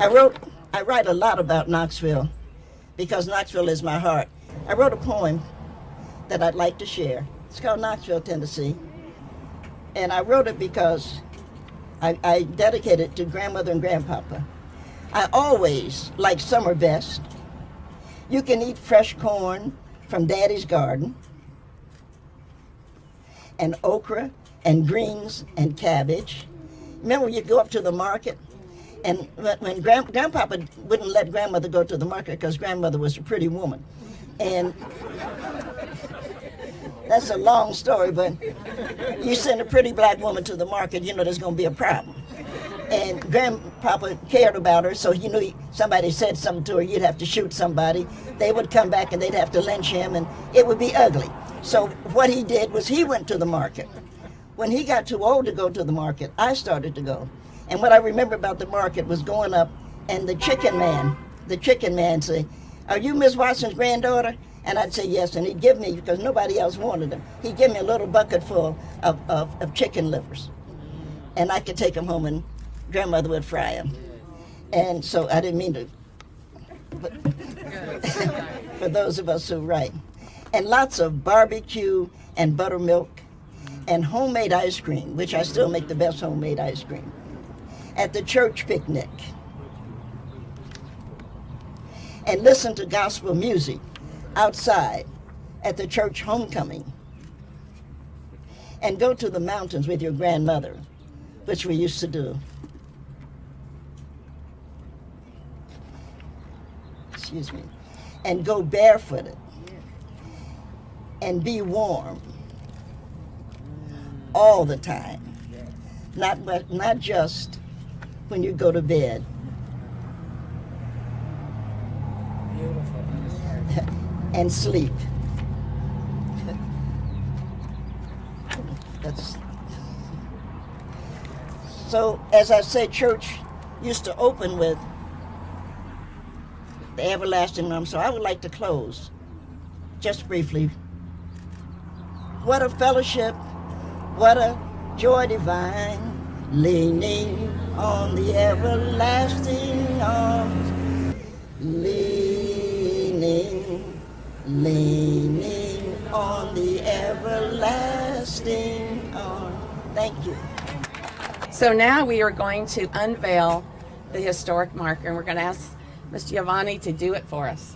I write a lot about Knoxville because Knoxville is my heart. I wrote a poem that I'd like to share. It's called Knoxville, Tennessee. And I wrote it because I dedicate it to grandmother and grandpapa. I always like summer best. You can eat fresh corn from Daddy's garden, and okra and greens and cabbage. Remember, you go up to the market, and when grandpapa wouldn't let grandmother go to the market because grandmother was a pretty woman. And that's a long story, but you send a pretty black woman to the market, you know there's going to be a problem. And grandpapa cared about her, so you knew somebody said something to her, you'd have to shoot somebody. They would come back and they'd have to lynch him, and it would be ugly. So what he did was he went to the market. When he got too old to go to the market, I started to go. And what I remember about the market was going up, and the chicken man say, "Are you Miss Watson's granddaughter?" And I'd say yes, and he'd give me, because nobody else wanted them, he'd give me a little bucket full of chicken livers. And I could take them home and grandmother would fry them. And so I didn't mean to, but for those of us who write. And lots of barbecue and buttermilk and homemade ice cream, which I still make the best homemade ice cream, at the church picnic. And listen to gospel music outside at the church homecoming. And go to the mountains with your grandmother, which we used to do. Excuse me. And go barefooted and be warm all the time, not just when you go to bed. And sleep. So, as I said, church used to open with the everlasting arm, so I would like to close just briefly. What a fellowship, what a joy divine, leaning on the everlasting arms, leaning on the everlasting arms. Thank you. So now we are going to unveil the historic marker, and we're going to ask Ms. Giovanni to do it for us.